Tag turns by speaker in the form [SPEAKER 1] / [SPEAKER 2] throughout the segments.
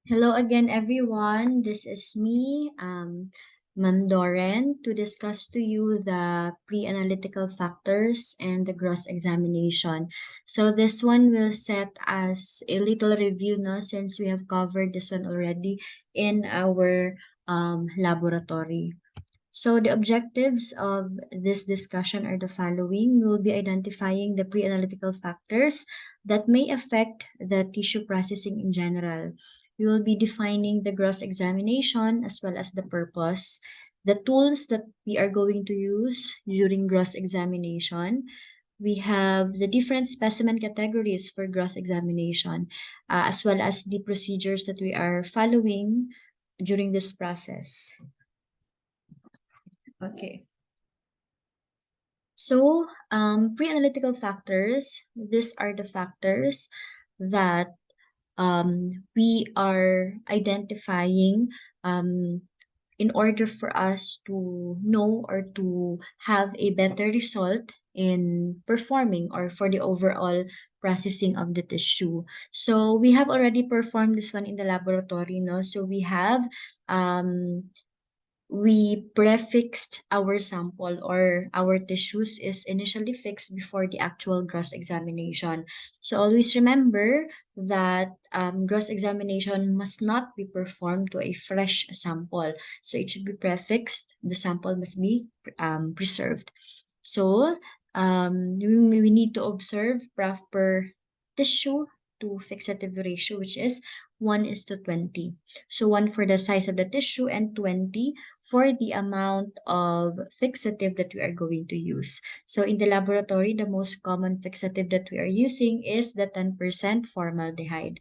[SPEAKER 1] Hello again, everyone. This is me, Ma'am Doren, to discuss to you the pre-analytical factors and the gross examination. So this one will set as a little review, no, since we have covered this one already in our laboratory. So the objectives of this discussion are the following. We will be identifying the pre-analytical factors that may affect the tissue processing in general. We will be defining the gross examination as well as the purpose, the tools that we are going to use during gross examination. We have the different specimen categories for gross examination, as well as the procedures that we are following during this process. Okay. So, pre-analytical factors, these are the factors that we are identifying in order for us to know or to have a better result in performing or for the overall processing of the tissue. So we have already performed this one in the laboratory, no? So we prefixed our sample or our tissues is initially fixed before the actual gross examination. So always remember that gross examination must not be performed to a fresh sample. So it should be prefixed. The sample must be preserved. So we need to observe proper tissue to fixative ratio, which is 1:20. So 1 for the size of the tissue and 20 for the amount of fixative that we are going to use. So in the laboratory, the most common fixative that we are using is the 10% formaldehyde.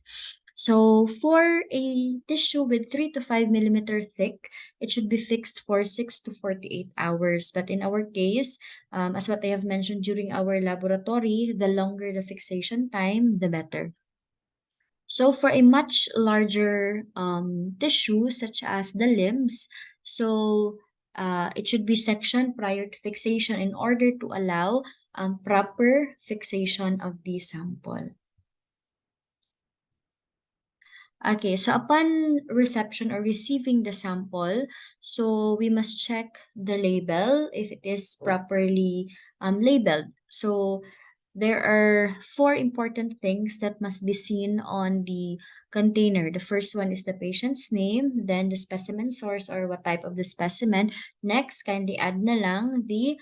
[SPEAKER 1] So for a tissue with 3 to 5 millimeter thick, it should be fixed for 6 to 48 hours. But in our case, as what I have mentioned during our laboratory, the longer the fixation time, the better. So for a much larger tissue, such as the limbs, so it should be sectioned prior to fixation in order to allow proper fixation of the sample. Okay, so upon reception or receiving the sample, so we must check the label if it is properly labeled. So there are four important things that must be seen on the container. The first one is the patient's name, then the specimen source or what type of the specimen. Next, kindly add na lang the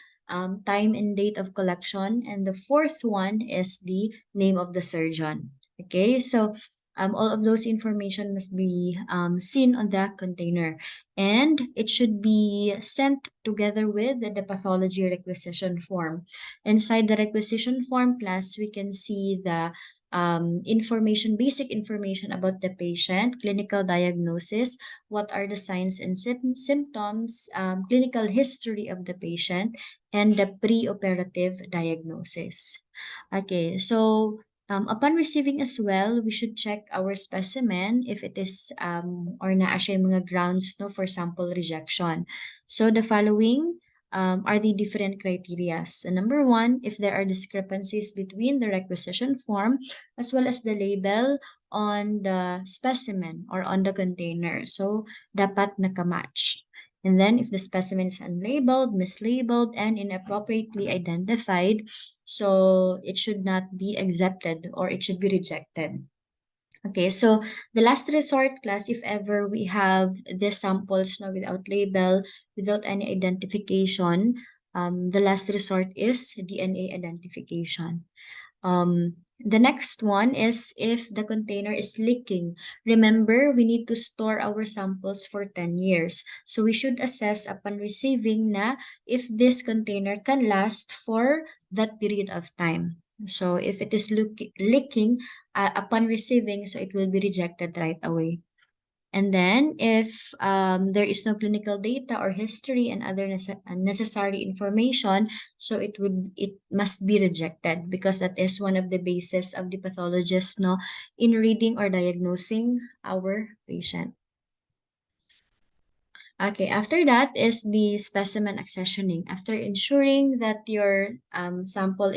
[SPEAKER 1] time and date of collection. And the fourth one is the name of the surgeon. Okay, so all of those information must be seen on the container, and it should be sent together with the pathology requisition form. Inside the requisition form class, we can see the information, basic information about the patient, clinical diagnosis, what are the signs and symptoms, clinical history of the patient, and the preoperative diagnosis. Okay, so upon receiving as well, we should check our specimen if it is or naa siya yung mga grounds no for sample rejection. So the following are the different criteria. So number one, if there are discrepancies between the requisition form as well as the label on the specimen or on the container. So dapat nakamatch. And then if the specimen is unlabeled, mislabeled, and inappropriately identified, so it should not be accepted or it should be rejected. Okay, so the last resort class, if ever we have the samples now without label, without any identification, the last resort is DNA identification. The next one is if the container is leaking. Remember, we need to store our samples for 10 years. So we should assess upon receiving na if this container can last for that period of time. So if it is leaking upon receiving, so it will be rejected right away. And then if there is no clinical data or history and other necessary information, so it must be rejected because that is one of the basis of the pathologist no in reading or diagnosing our patient. Okay, after that is the specimen accessioning. After ensuring that your sample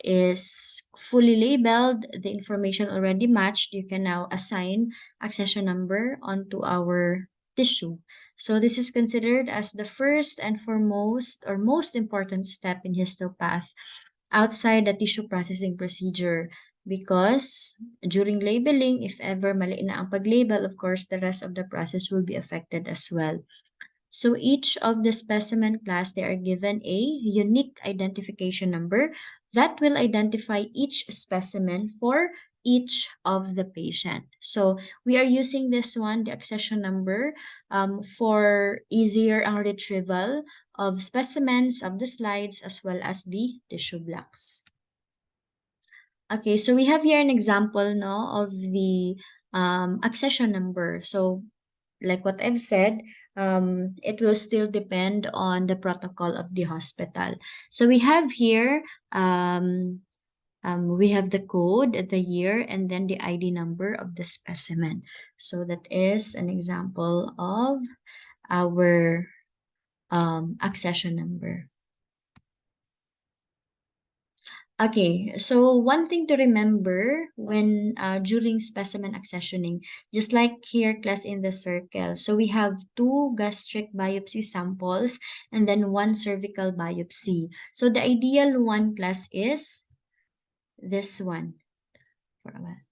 [SPEAKER 1] is fully labeled, the information already matched, you can now assign accession number onto our tissue. So this is considered as the first and foremost or most important step in histopath outside the tissue processing procedure, because during labeling, if ever mali na ang pag-label, of course, the rest of the process will be affected as well. So each of the specimen class, they are given a unique identification number that will identify each specimen for each of the patient. So we are using this one, the accession number, for easier ang retrieval of specimens of the slides as well as the tissue blocks. Okay, so we have here an example no, of the accession number. So like what I've said, it will still depend on the protocol of the hospital. So we have here, we have the code, the year, and then the ID number of the specimen. So that is an example of our accession number. Okay, so one thing to remember when during specimen accessioning, just like here class in the circle. So we have two gastric biopsy samples and then one cervical biopsy. So the ideal one class is this one. For a while.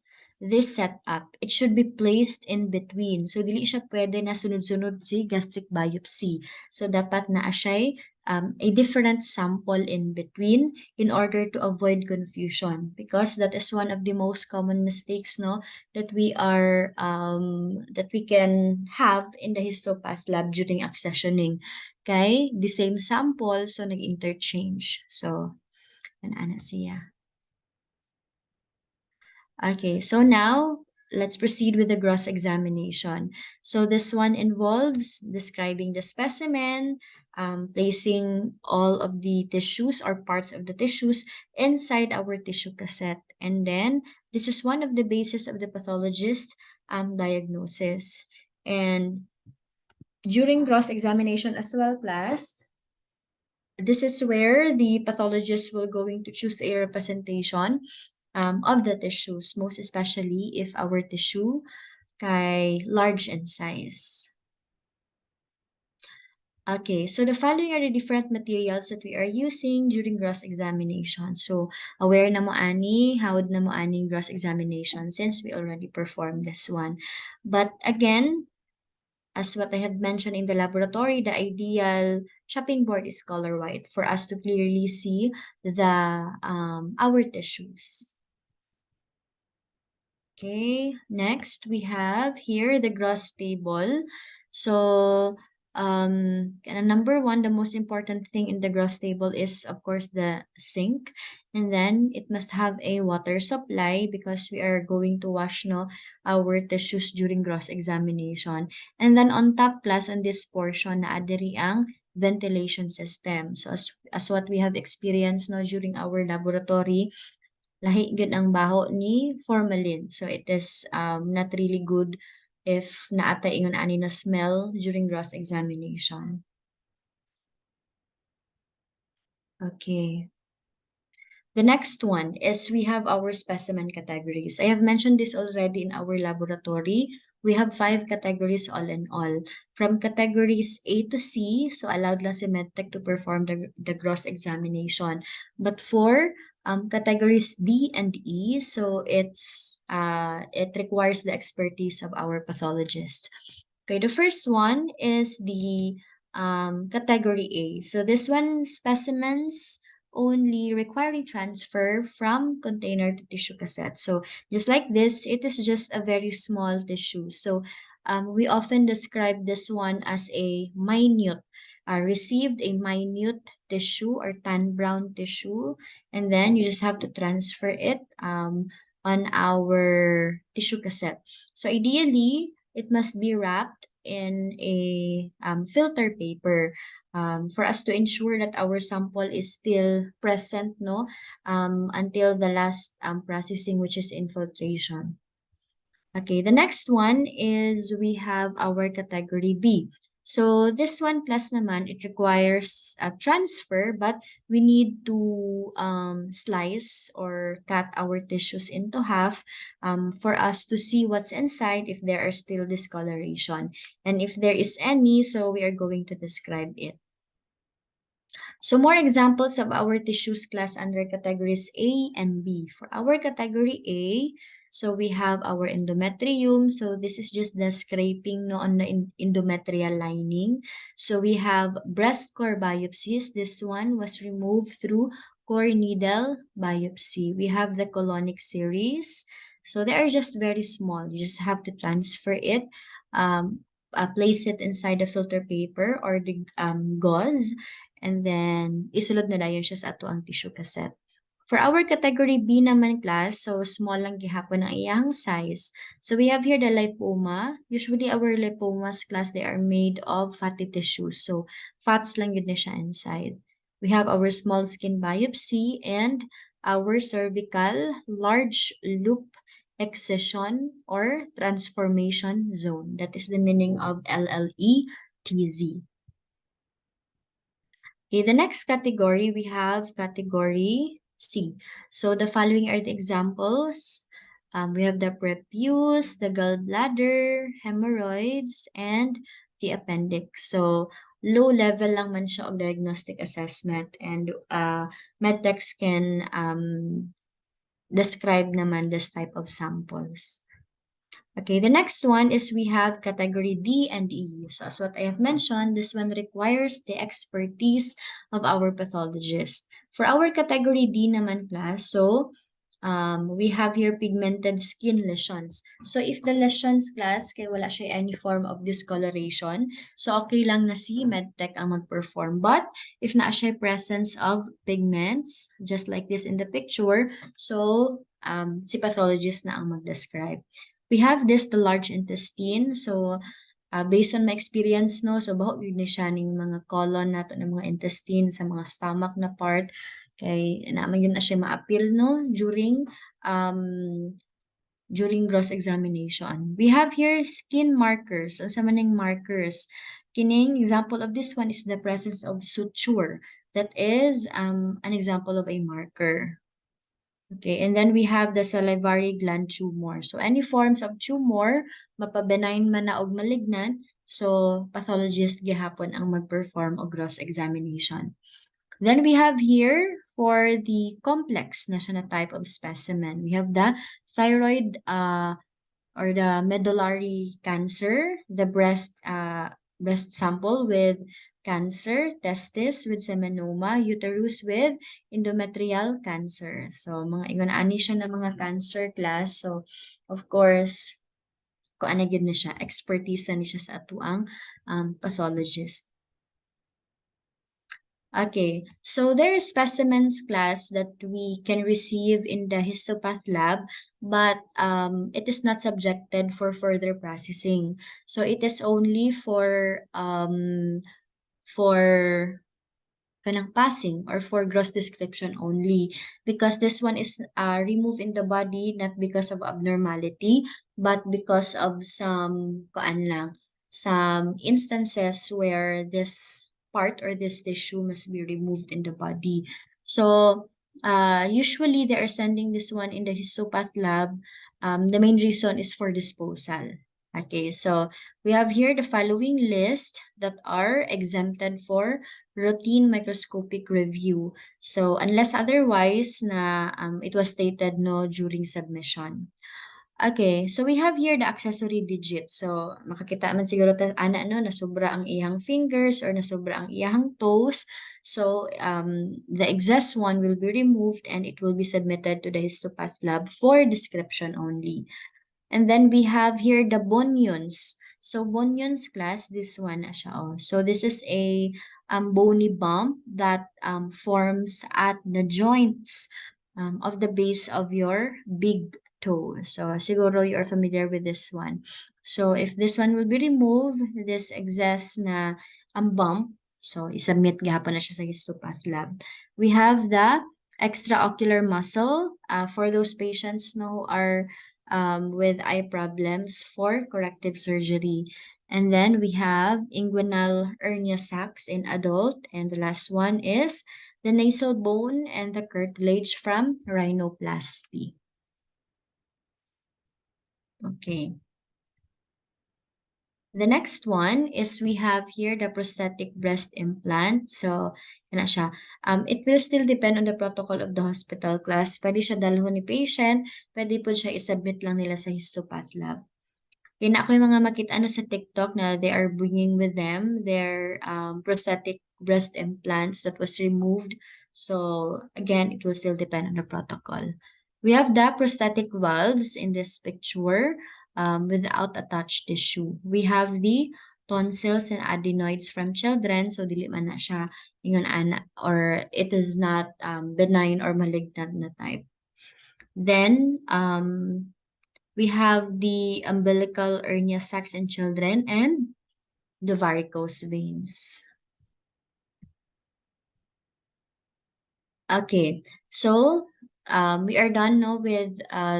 [SPEAKER 1] This setup, it should be placed in between. So, dili siya pwede na sunod-sunod si gastric biopsy. So, dapat na siya a different sample in between in order to avoid confusion, because that is one of the most common mistakes no that we can have in the histopath lab during accessioning. Okay, the same sample so nag-interchange. So, ana siya. Okay, so now let's proceed with the gross examination. So this one involves describing the specimen, placing all of the tissues or parts of the tissues inside our tissue cassette. And then this is one of the basis of the pathologist diagnosis. And during gross examination as well, class, this is where the pathologist will going to choose a representation of the tissues, most especially if our tissue kay large in size. Okay, so the following are the different materials that we are using during gross examination. So, aware na mo ani, hawad na mo ani gross examination since we already performed this one. But again, as what I have mentioned in the laboratory, the ideal chopping board is color white for us to clearly see the our tissues. Okay, next we have here the gross table. So, number one, the most important thing in the gross table is, of course, the sink. And then it must have a water supply because we are going to wash no, our tissues during gross examination. And then on top class, on this portion, naadiri ang ventilation system. So, as what we have experienced no, during our laboratory, lahi gud ang baho ni formalin. So it is not really good if naatay ingon ani na smell during gross examination. Okay. The next one is we have our specimen categories. I have mentioned this already in our laboratory. We have 5 categories all in all. From categories A to C, so allowed lang si MedTech to perform the gross examination. But for categories D and E, so it requires the expertise of our pathologist. Okay, the first one is the category A. So this one, specimens only requiring transfer from container to tissue cassette. So just like this, it is just a very small tissue. So we often describe this one as a minute, received a minute tissue or tan brown tissue, and then you just have to transfer it on our tissue cassette. So ideally, it must be wrapped in a filter paper for us to ensure that our sample is still present no until the last processing, which is infiltration. Okay, the next one is we have our category B. So this one class naman, it requires a transfer, but we need to slice or cut our tissues into half for us to see what's inside if there are still discoloration. And if there is any, so we are going to describe it. So more examples of our tissues class under categories A and B. For our category A, so we have our endometrium. So this is just the scraping no, on the endometrial lining. So we have breast core biopsies. This one was removed through core needle biopsy. We have the colonic series. So they are just very small. You just have to transfer it, place it inside the filter paper or the gauze, and then isulod na dayon siya sa ato ang tissue cassette. For our category B naman class, so small lang gihapon ang iyang size. So we have here the lipoma. Usually our lipomas class, they are made of fatty tissues. So fats lang yun na siya inside. We have our small skin biopsy and our cervical large loop excision or transformation zone. That is the meaning of LLETZ. Okay, the next category, we have category C. So the following are the examples. We have the prepuce, the gallbladder, hemorrhoids, and the appendix. So low level lang man siya of diagnostic assessment, and medtechs can describe naman this type of samples. Okay, the next one is we have category D and E. So as what I have mentioned, this one requires the expertise of our pathologist. For our category D naman class, so we have here pigmented skin lesions. So if the lesions class, kaya wala siya any form of discoloration, so okay lang na si medtech ang mag-perform. But if na siya presence of pigments, just like this in the picture, so si pathologist na ang mag-describe. We have this, the large intestine. So, based on my experience, no, so baho yun na siya ng mga colon nato ng mga intestine sa mga stomach na part. Kay naman yun na siya ma-appeal, no, during gross examination. We have here skin markers. Ang sa maning markers. Kining example of this one is the presence of suture. That is an example of a marker. Okay, and then we have the salivary gland tumor. So any forms of tumor, mapabenign man na og malignant, so pathologist gihapon ang mag-perform og gross examination. Then we have here for the complex na siya na type of specimen. We have the thyroid or the medullary cancer, the breast sample with cancer, testis with seminoma, uterus with endometrial cancer. So, mga ingon-ani siya na mga cancer class. So, of course, kung ano yun na siya, expertise na siya sa atuang pathologist. Okay, so there are specimens class that we can receive in the histopath lab, but it is not subjected for further processing. So it is only for kanang passing or for gross description only, because this one is removed in the body not because of abnormality but because of some instances where this part or this tissue must be removed in the body. So usually they are sending this one in the histopath lab. The main reason is for disposal. Okay, so we have here the following list that are exempted for routine microscopic review. So unless otherwise na it was stated no during submission. Okay, so we have here the accessory digits. So makakita man siguro ana no na sobra ang iyang fingers or na sobra ang iyang toes. So the excess one will be removed and it will be submitted to the histopath lab for description only. And then we have here the bunions. So bunions class, this one na siya. Oh. So this is a bony bump that forms at the joints of the base of your big toe. So siguro you are familiar with this one. So if this one will be removed, this excess na bump, so isubmit gahapon na siya sa histopath lab. We have the extraocular muscle for those patients no, who are with eye problems for corrective surgery. And then we have inguinal hernia sacs in adult. And the last one is the nasal bone and the cartilage from rhinoplasty. Okay. The next one is we have here the prosthetic breast implant. So, yan na siya. It will still depend on the protocol of the hospital class. Pwede siya dalhon ni patient, pwede po siya isubmit lang nila sa histopath lab. Yun ako yung mga makita ano sa TikTok na they are bringing with them their prosthetic breast implants that was removed. So again, it will still depend on the protocol. We have the prosthetic valves in this picture without attached tissue. We have the tonsils and adenoids from children. So dili man na siya ingon ana or it is not benign or malignant na type. Then we have the umbilical hernia sacs in children and the varicose veins. Okay, so we are done now with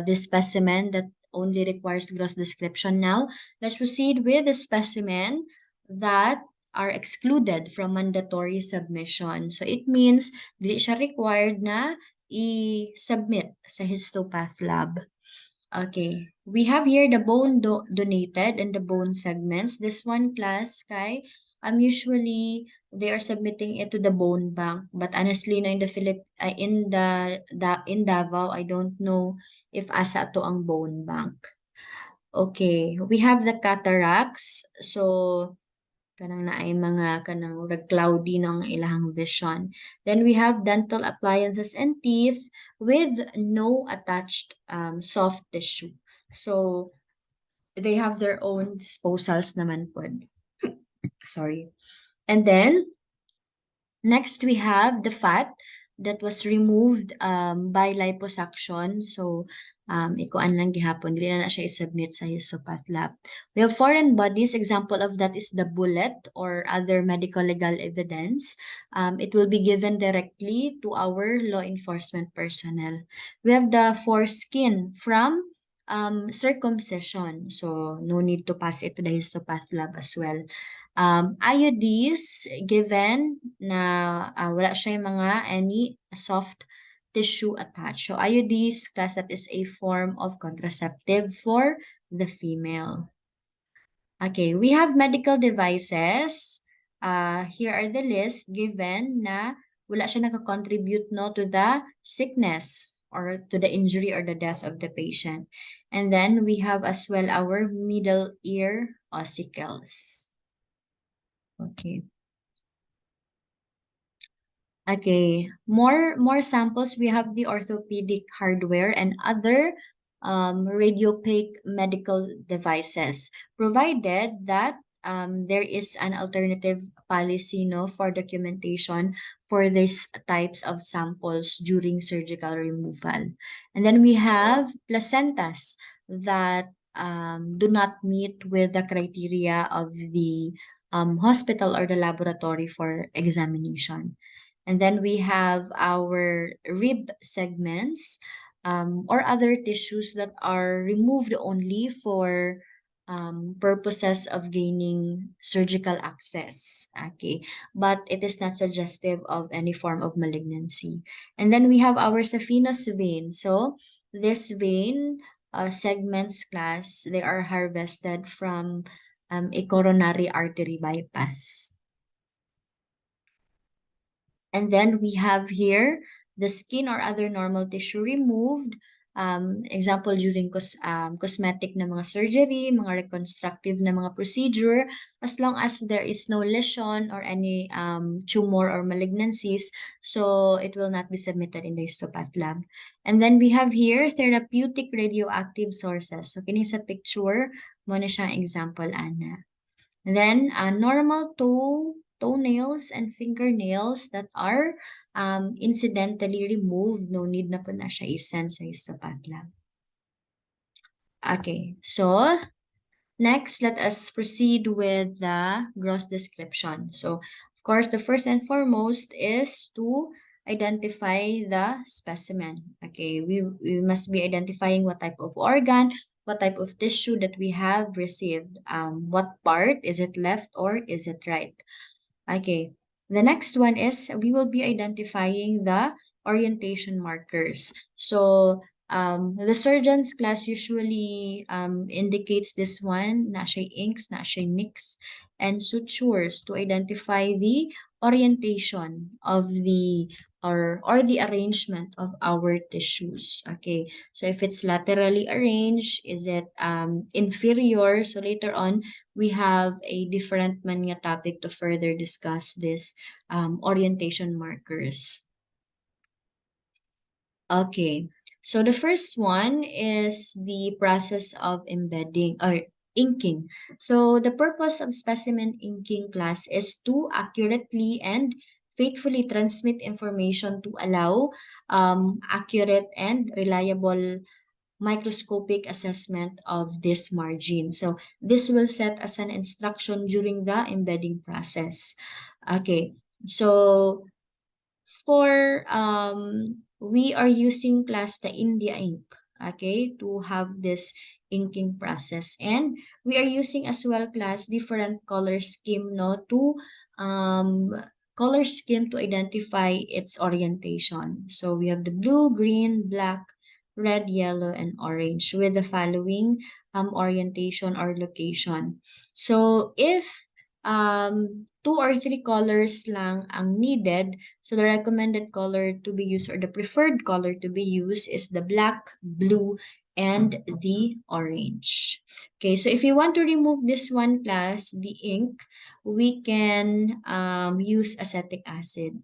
[SPEAKER 1] this specimen that only requires gross description. Now, let's proceed with the specimen that are excluded from mandatory submission. So it means dili siya required na i-submit sa histopath lab. Okay, we have here the bone donated and the bone segments. This one class, Kai, usually they are submitting it to the bone bank. But honestly, no, in the in Davao, I don't know if asa to ang bone bank. Okay, we have the cataracts. So kanang naay mga kanang rag cloudy ng ilahang vision. Then we have dental appliances and teeth with no attached soft tissue. So they have their own disposals naman po. Sorry. And then next we have the fat that was removed by liposuction. So ikuan lang gihapon, dili na siya i-submit sa histopath lab. We have foreign bodies. Example of that is the bullet or other medical legal evidence. It will be given directly to our law enforcement personnel. We have the foreskin from circumcision. So no need to pass it to the histopath lab as well. IUDs, given na wala siya yung mga any soft tissue attached. So IUDs, class that is a form of contraceptive for the female. Okay, we have medical devices. Here are the list given na wala siya nakakontribute no to the sickness or to the injury or the death of the patient. And then we have as well our middle ear ossicles. Okay. Okay, more samples. We have the orthopedic hardware and other radiopaque medical devices, provided that there is an alternative policy no for documentation for these types of samples during surgical removal. And then we have placentas that do not meet with the criteria of the hospital or the laboratory for examination. And then we have our rib segments or other tissues that are removed only for purposes of gaining surgical access. Okay, but it is not suggestive of any form of malignancy. And then we have our saphenous vein. So this vein segments class, they are harvested from a coronary artery bypass. And then we have here the skin or other normal tissue removed. Example, during cosmetic na mga surgery, mga reconstructive na mga procedure, as long as there is no lesion or any tumor or malignancies, so it will not be submitted in the histopath lab. And then we have here therapeutic radioactive sources. So kini sa picture, mo na siyang example, Ana. And then normal toenails and fingernails that are incidentally removed, no need na po na siya i-send sa histopath lab. Okay, so next, let us proceed with the gross description. So, of course, the first and foremost is to identify the specimen. Okay, we must be identifying what type of organ, what type of tissue that we have received. What part, is it left or is it right? Okay. The next one is we will be identifying the orientation markers. So the surgeon's class usually indicates this one, na siya inks, na siya nicks, and sutures to identify the orientation of the or the arrangement of our tissues. Okay. So if it's laterally arranged, is it inferior? So later on, we have a different manya topic to further discuss this orientation markers. Okay, so the first one is the process of embedding or inking. So the purpose of specimen inking class is to accurately and faithfully transmit information to allow accurate and reliable microscopic assessment of this margin. So this will set as an instruction during the embedding process. Okay, so for we are using class the India ink, okay, to have this inking process. And we are using as well class different color scheme no to um color scheme to identify its orientation. So we have the blue, green, black, red, yellow, and orange with the following orientation or location. So if two or three colors lang ang needed, so the recommended color to be used or the preferred color to be used is the black, blue, and the orange. Okay, so if you want to remove this one class, the ink, we can use acetic acid.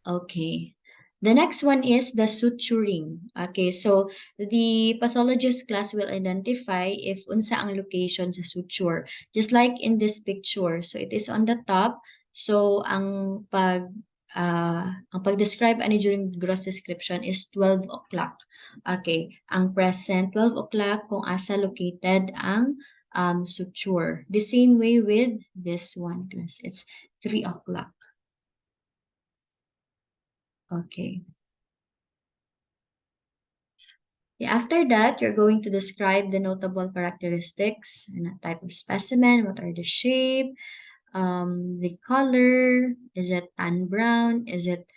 [SPEAKER 1] Okay. The next one is the suturing. Okay, so the pathologist class will identify if unsa ang location sa suture. Just like in this picture. So it is on the top. So ang pag-describe ani during gross description is 12 o'clock. Okay, ang present 12 o'clock kung asa located ang suture. The same way with this one class. It's 3 o'clock. Okay. Yeah, after that, you're going to describe the notable characteristics and a type of specimen. What are the shape, the color? Is it tan brown? Is it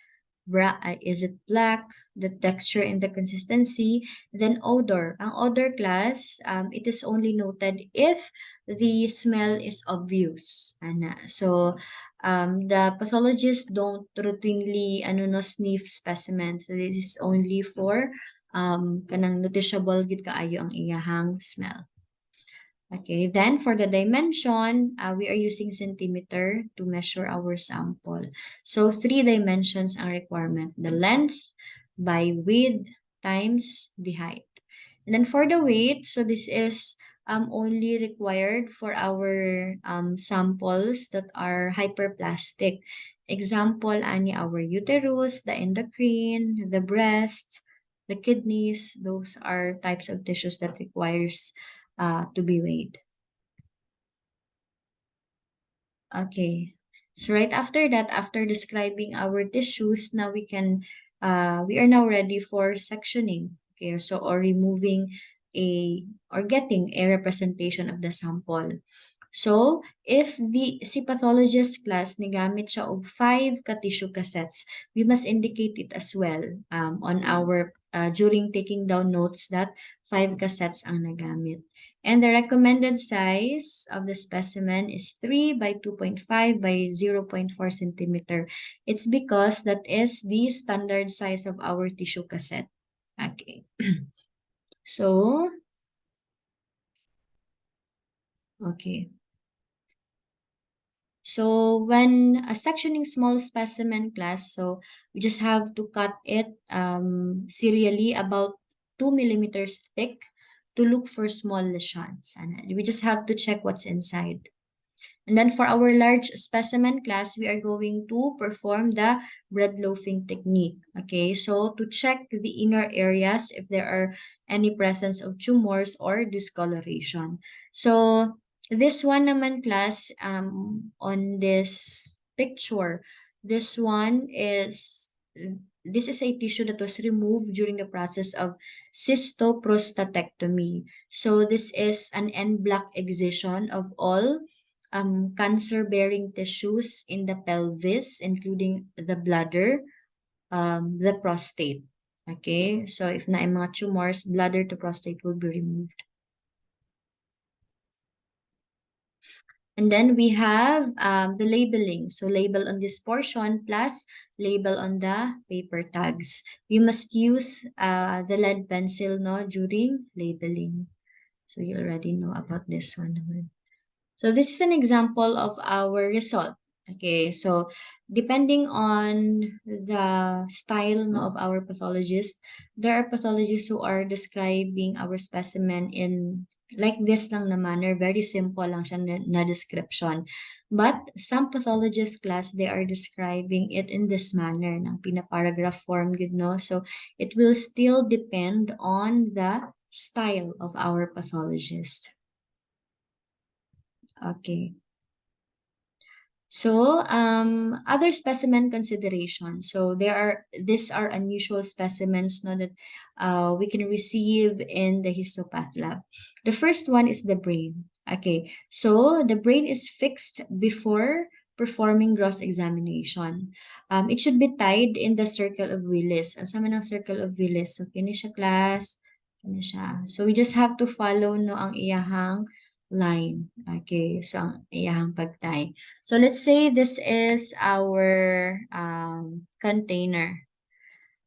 [SPEAKER 1] black? The texture and the consistency. Then odor. Ang odor class, it is only noted if the smell is obvious. So, the pathologists don't routinely sniff specimen. So this is only for kanang noticeable gid kaayo ang iyahang smell. Okay, then for the dimension, we are using centimeter to measure our sample. So three dimensions ang requirement: the length by width times the height. And then for the weight, so this is only required for our samples that are hyperplastic. Example, ani our uterus, the endocrine, the breast, the kidneys, those are types of tissues that requires to be weighed. Okay. So right after that, after describing our tissues, now we are now ready for sectioning. Okay, so or removing or getting a representation of the sample. So, if the si pathologist class nigamit siya og 5 ka tissue cassettes, we must indicate it as well on our during taking down notes that 5 cassettes ang nagamit. And the recommended size of the specimen is 3 by 2.5 by 0.4 centimeter. It's because that is the standard size of our tissue cassette. Okay. So, okay. So when sectioning small specimen class, so we just have to cut it serially about 2 millimeters thick to look for small lesions. And we just have to check what's inside. And then for our large specimen class, we are going to perform the bread loafing technique. Okay, so to check the inner areas if there are any presence of tumors or discoloration. So this one naman class on this picture, this one is this is a tissue that was removed during the process of cystoprostatectomy. So this is an en bloc excision of all cancer-bearing tissues in the pelvis, including the bladder, the prostate. Okay, so if na mga tumors, bladder to prostate will be removed. And then we have the labeling. So label on this portion plus label on the paper tags. We must use the lead pencil no during labeling. So you already know about this one. So this is an example of our result. Okay, so depending on the style no, of our pathologist, there are pathologists who are describing our specimen in like this lang na manner, very simple lang siya na description. But some pathologist class, they are describing it in this manner, ng pinaparagraph form, you know. So it will still depend on the style of our pathologist. Okay. So, other specimen considerations. So these are unusual specimens no, that we can receive in the histopath lab. The first one is the brain. Okay, so the brain is fixed before performing gross examination. It should be tied in the circle of Willis. Ang sama ng circle of Willis. So, kini siya class, kini siya. So, we just have to follow no ang iyahang line. Okay, so ang iyahang pagtay. So let's say this is our container.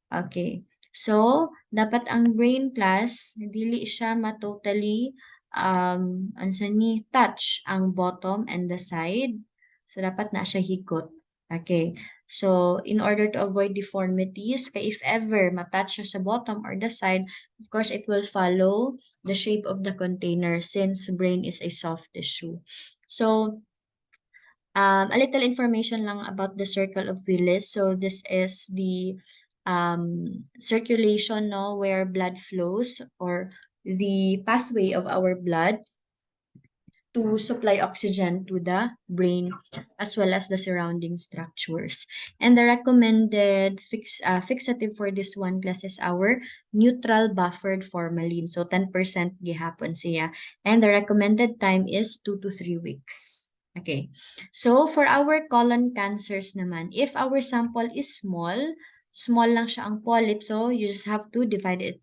[SPEAKER 1] Okay. So, dapat ang brain class, dili siya matotally ansa ni touch ang bottom and the side. So, dapat na siya hikot. Okay. So, in order to avoid deformities, if ever matouch siya sa bottom or the side, of course, it will follow the shape of the container since brain is a soft tissue. So, a little information lang about the circle of Willis. So this is the circulation no, where blood flows or the pathway of our blood to supply oxygen to the brain as well as the surrounding structures. And the recommended fixative for this one class is our neutral buffered formalin. So 10% gihapon siya. And the recommended time is 2 to 3 weeks. Okay. So for our colon cancers naman, if our sample is small, small lang siya ang polyp, so you just have to divide it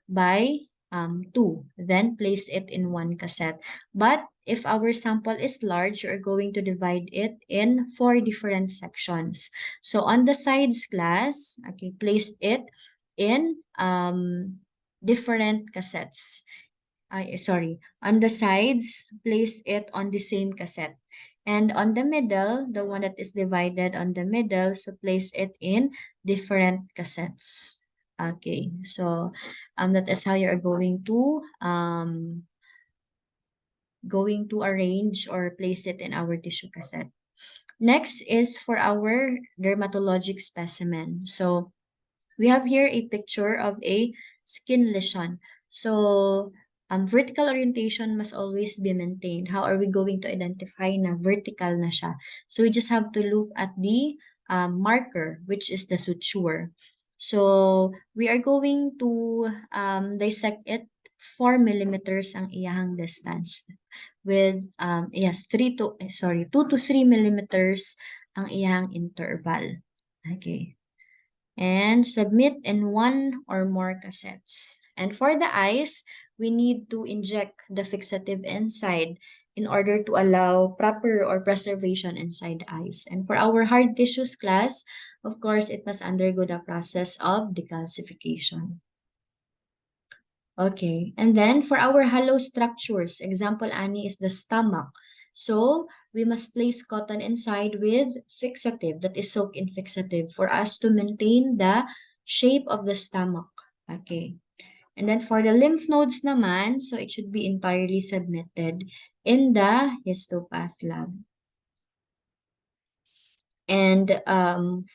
[SPEAKER 1] by 2, then place it in one cassette. But if our sample is large, you're going to divide it in 4 different sections. So on the sides class, okay, place it in different cassettes. On the sides, place it on the same cassette. And on the middle, the one that is divided on the middle, so place it in different cassettes. Okay, so that is how you're going to arrange or place it in our tissue cassette. Next is for our dermatologic specimen. So we have here a picture of a skin lesion. So vertical orientation must always be maintained. How are we going to identify na vertical na siya? So we just have to look at the marker, which is the suture. So we are going to dissect it 4 millimeters ang iyahang distance with 2 to 3 millimeters ang iyahang interval. Okay. And submit in 1 or more cassettes. And for the eyes, we need to inject the fixative inside in order to allow proper or preservation inside the eyes. And for our hard tissues class, of course, it must undergo the process of decalcification. Okay, and then for our hollow structures, example, Annie, is the stomach. So, we must place cotton inside with fixative, that is soaked in fixative, for us to maintain the shape of the stomach. Okay. And then for the lymph nodes naman, so it should be entirely submitted in the histopath lab. And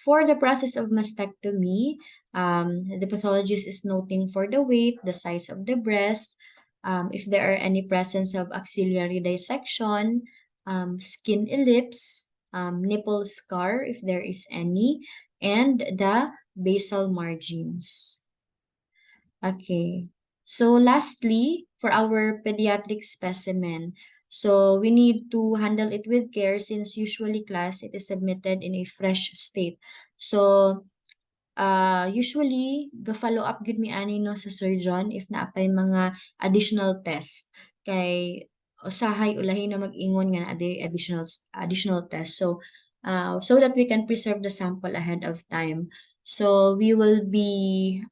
[SPEAKER 1] for the process of mastectomy, the pathologist is noting for the weight, the size of the breast, if there are any presence of axillary dissection, skin ellipse, nipple scar, if there is any, and the basal margins. Okay. So lastly, for our pediatric specimen, so we need to handle it with care since usually class it is submitted in a fresh state. So usually the follow-up gud mi ani no sa surgeon if naapay mga additional test kay usahay ulahi na mag-ingon nga na additional test. So that we can preserve the sample ahead of time. So we will be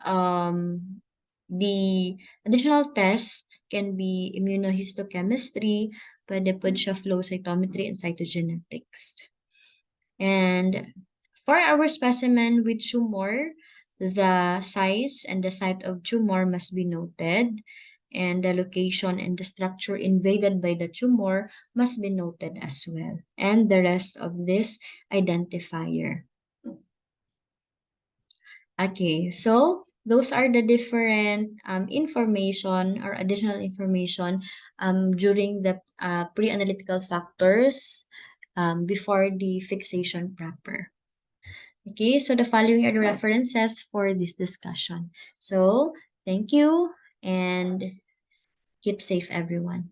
[SPEAKER 1] the additional tests can be immunohistochemistry, pwede po siya flow cytometry and cytogenetics. And for our specimen with tumor, the size and the site of tumor must be noted, and the location and the structure invaded by the tumor must be noted as well, and the rest of this identifier. Okay, so those are the different information or additional information during the pre-analytical factors before the fixation proper. Okay, so the following are the references for this discussion. So thank you and keep safe, everyone.